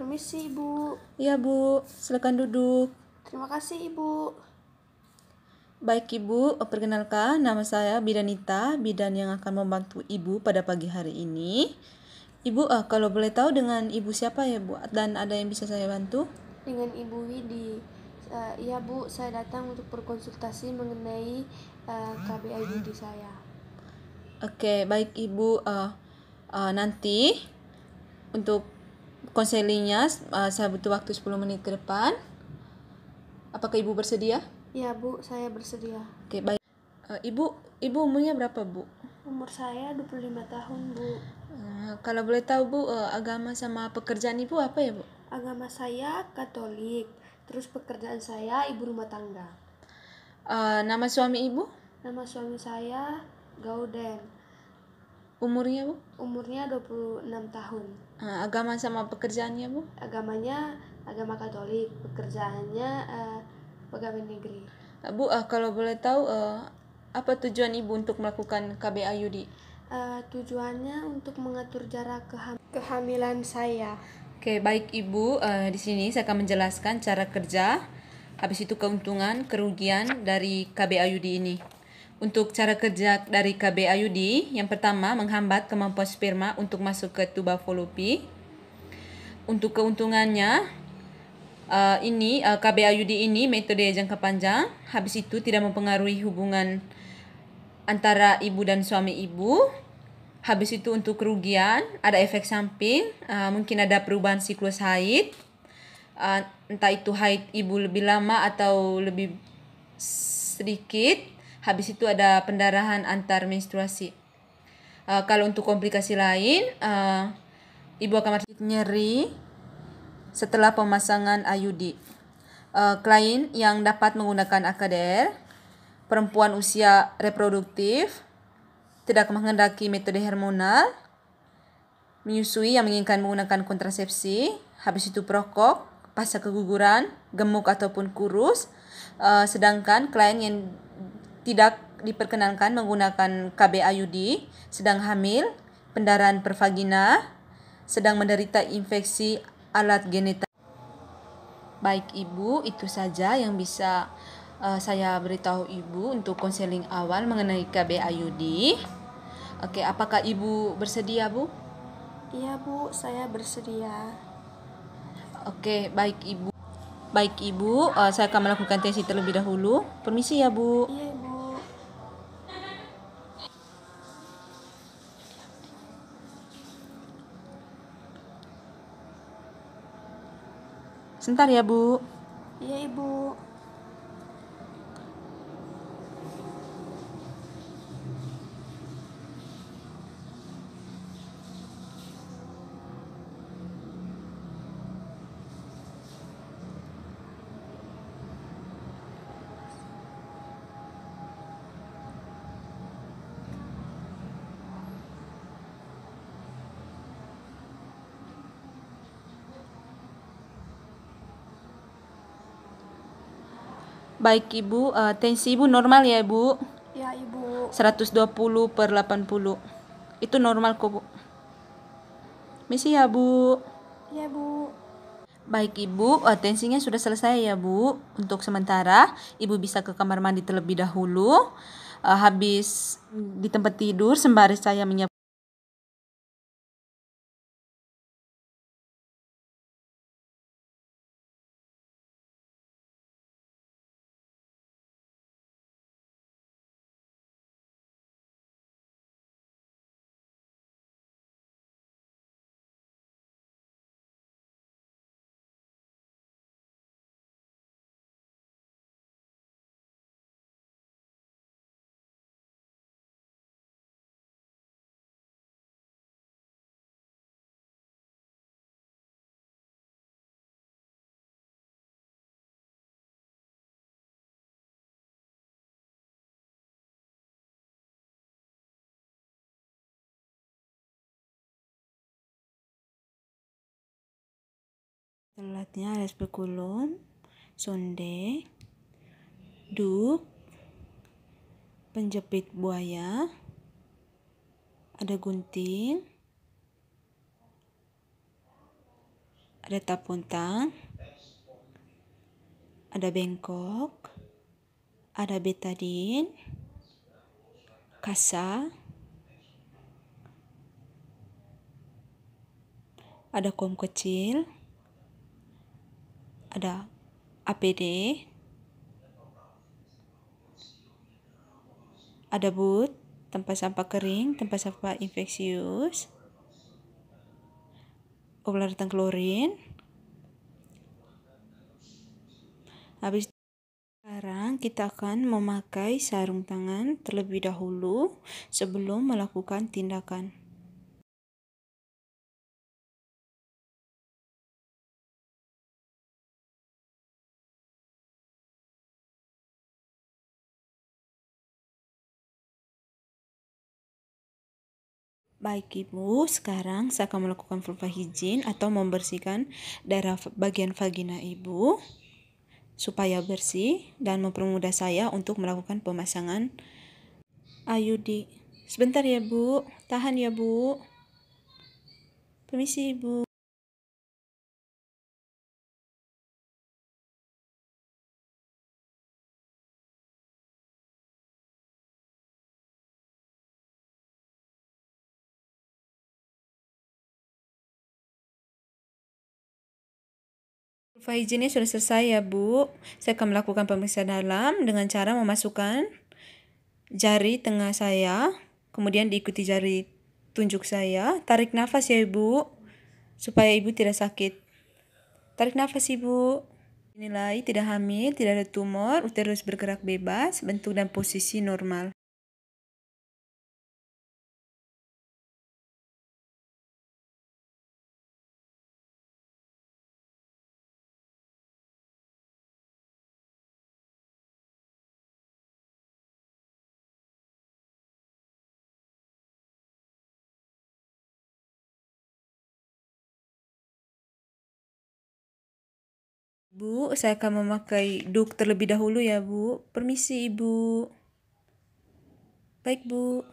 Permisi, Ibu. Iya, Bu. Silakan duduk. Terima kasih, Ibu. Baik, Ibu. Perkenalkan, nama saya Bidanita, bidan yang akan membantu Ibu pada pagi hari ini. Ibu, kalau boleh tahu dengan Ibu siapa ya, Bu? Dan ada yang bisa saya bantu? Dengan Ibu Widi. Iya, Bu. Saya datang untuk berkonsultasi mengenai KBID saya. Oke, baik, Ibu. Nanti untuk konselingnya saya butuh waktu 10 menit ke depan. Apakah Ibu bersedia? Iya, Bu. Saya bersedia. Oke, baik. Ibu umurnya berapa, Bu? Umur saya 25 tahun, Bu. Kalau boleh tahu, Bu, agama sama pekerjaan Ibu apa ya, Bu? Agama saya Katolik. Terus pekerjaan saya ibu rumah tangga. Nama suami Ibu? Nama suami saya Gauden. Umurnya, Bu? Umurnya 26 tahun. Agama sama pekerjaannya, Bu? Agamanya agama Katolik. Pekerjaannya pegawai negeri. Bu, kalau boleh tahu, apa tujuan Ibu untuk melakukan KBAYUD? Tujuannya untuk mengatur jarak kehamilan saya. Oke, baik Ibu. Di sini saya akan menjelaskan cara kerja, habis itu keuntungan, kerugian dari KBAYUD ini. Untuk cara kerja dari KBAYUD, yang pertama menghambat kemampuan sperma untuk masuk ke tuba falopi. Untuk keuntungannya, KBAYUD ini metode jangka panjang, habis itu tidak mempengaruhi hubungan antara ibu dan suami ibu. Habis itu untuk kerugian, ada efek samping, mungkin ada perubahan siklus haid, entah itu haid ibu lebih lama atau lebih sedikit. Habis itu ada pendarahan antar menstruasi. Kalau untuk komplikasi lain, ibu akan merasakan nyeri setelah pemasangan IUD. Klien yang dapat menggunakan AKDR, perempuan usia reproduktif, tidak menghendaki metode hormonal, menyusui yang menginginkan menggunakan kontrasepsi, habis itu perokok, pasca keguguran, gemuk ataupun kurus, sedangkan klien yang tidak diperkenankan menggunakan KBAYUD, sedang hamil, pendarahan per vagina, sedang menderita infeksi alat genetik. Baik Ibu, itu saja yang bisa saya beritahu Ibu untuk konseling awal mengenai KBAYUD. Oke, apakah Ibu bersedia, Bu? Iya, Bu, saya bersedia. Oke, baik Ibu. Baik Ibu, saya akan melakukan tensi terlebih dahulu. Permisi ya, Bu. Iya, Ibu. Sebentar ya, Bu. Iya, Ibu. Baik Ibu, tensi Ibu normal ya, Bu? Iya, Ibu. 120/80. Itu normal kok, Bu. Misi ya, Bu. Iya, Bu. Baik Ibu, tensinya sudah selesai ya, Bu. Untuk sementara, Ibu bisa ke kamar mandi terlebih dahulu. Habis di tempat tidur, sembari saya menyiapkan. Alatnya ada spekulum, sonde, dup, penjepit buaya, ada gunting, ada tapuntang, ada bengkok, ada betadine, kasa, ada kom kecil, ada APD, ada BUT, tempat sampah kering, tempat sampah infeksius, obat klorin. Habis sekarang kita akan memakai sarung tangan terlebih dahulu sebelum melakukan tindakan. Baik Ibu, sekarang saya akan melakukan vulva hygiene atau membersihkan daerah bagian vagina Ibu supaya bersih dan mempermudah saya untuk melakukan pemasangan IUD. Sebentar ya Bu, tahan ya Bu. Permisi Ibu. Vulva hygiene sudah selesai ya Bu. Saya akan melakukan pemeriksaan dalam dengan cara memasukkan jari tengah saya, kemudian diikuti jari tunjuk saya. Tarik nafas ya Ibu, supaya Ibu tidak sakit. Tarik nafas Ibu. Dinilai tidak hamil, tidak ada tumor, uterus bergerak bebas, bentuk dan posisi normal. Bu, saya akan memakai duk terlebih dahulu ya Bu. Permisi Ibu. Baik Bu.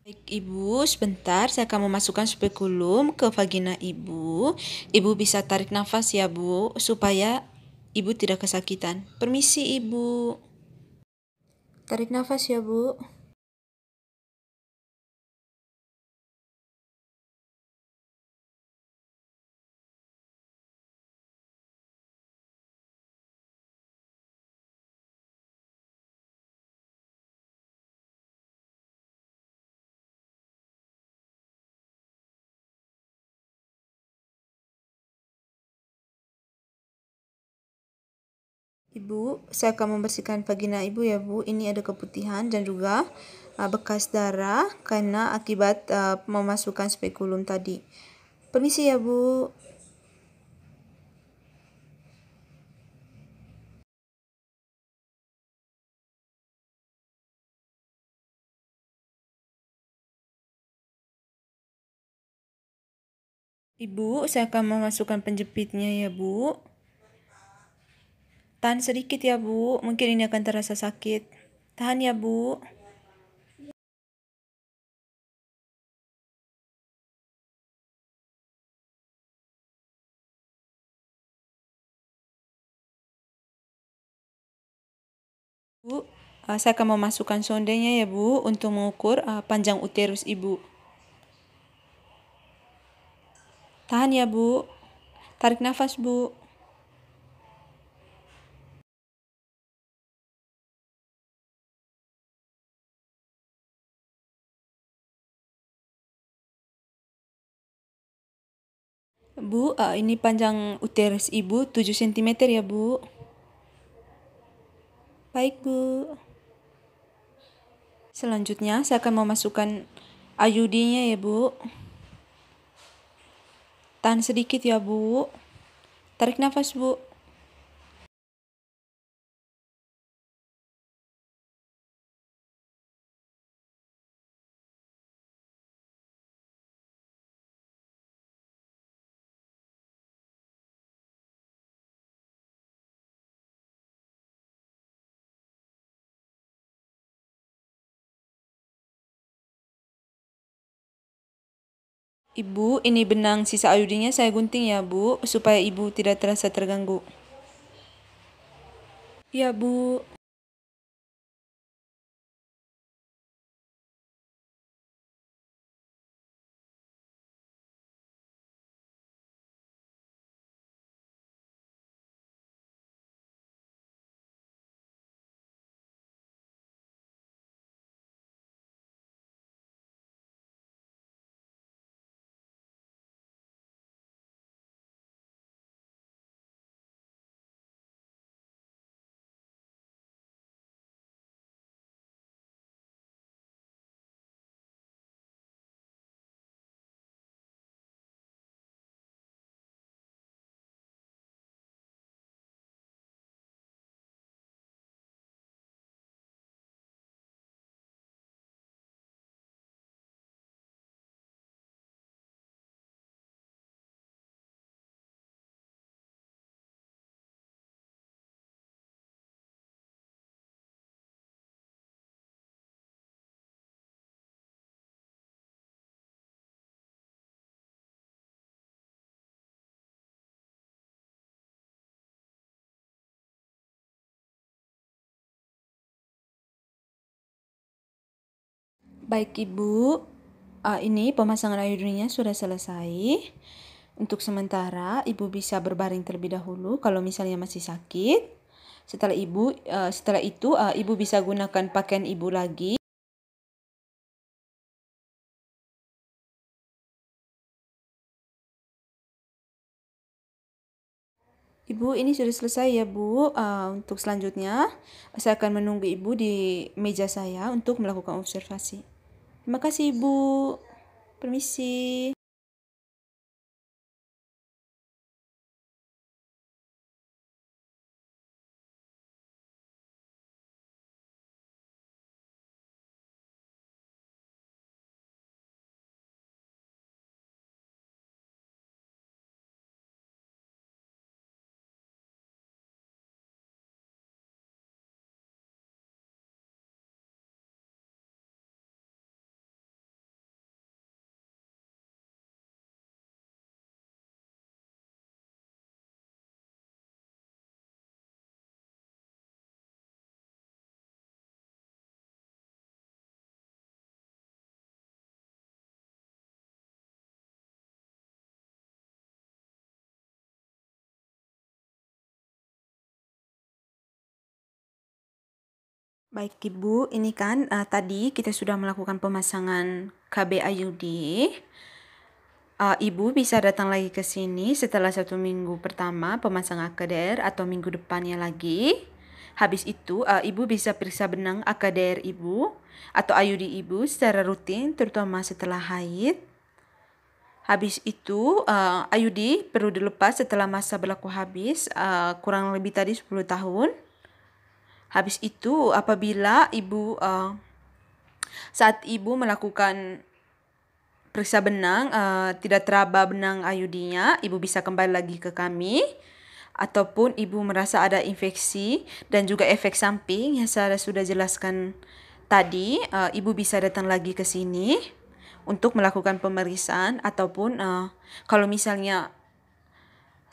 Baik Ibu, sebentar saya akan memasukkan spekulum ke vagina Ibu. Ibu bisa tarik nafas ya Bu, supaya Ibu tidak kesakitan. Permisi Ibu. Tarik nafas ya Bu. Ibu, saya akan membersihkan vagina Ibu ya Bu. Ini ada keputihan dan juga bekas darah karena akibat memasukkan spekulum tadi. Permisi ya Bu. Ibu, saya akan memasukkan penjepitnya ya Bu. Tahan sedikit ya Bu, mungkin ini akan terasa sakit. Tahan ya Bu. Bu, saya akan memasukkan sondenya ya Bu untuk mengukur panjang uterus Ibu. Tahan ya Bu. Tarik nafas Bu. Bu, ini panjang uterus Ibu 7 cm ya Bu. Baik Bu. Selanjutnya saya akan memasukkan IUD-nya ya Bu. Tahan sedikit ya Bu. Tarik nafas Bu. Ibu, ini benang sisa iodinya saya gunting ya, Bu, supaya Ibu tidak terasa terganggu. Iya, Bu. Baik Ibu, ini pemasangan iodinnya sudah selesai. Untuk sementara Ibu bisa berbaring terlebih dahulu kalau misalnya masih sakit. Setelah itu Ibu bisa gunakan pakaian Ibu lagi. Ibu, ini sudah selesai ya Bu. Untuk selanjutnya saya akan menunggu Ibu di meja saya untuk melakukan observasi. Terima kasih Ibu. Permisi. Baik Ibu, ini kan tadi kita sudah melakukan pemasangan KB IUD. Ibu bisa datang lagi ke sini setelah 1 minggu pertama pemasangan AKDR atau minggu depannya lagi. Habis itu Ibu bisa periksa benang AKDR Ibu atau IUD Ibu secara rutin, terutama setelah haid. Habis itu IUD perlu dilepas setelah masa berlaku habis, kurang lebih tadi 10 tahun. Habis itu apabila Ibu saat Ibu melakukan periksa benang tidak teraba benang IUD-nya, Ibu bisa kembali lagi ke kami. Ataupun Ibu merasa ada infeksi dan juga efek samping yang saya sudah jelaskan tadi, Ibu bisa datang lagi ke sini untuk melakukan pemeriksaan. Ataupun kalau misalnya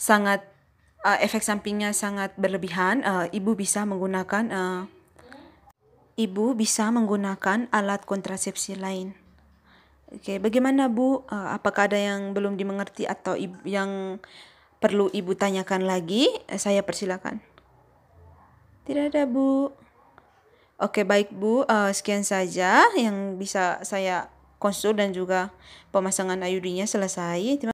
sangat efek sampingnya sangat berlebihan, Ibu bisa menggunakan alat kontrasepsi lain. Oke, bagaimana Bu? Apakah ada yang belum dimengerti atau yang perlu Ibu tanyakan lagi? Saya persilakan. Tidak ada Bu. Oke, baik Bu. Sekian saja yang bisa saya konsul dan juga pemasangan IUD-nya selesai.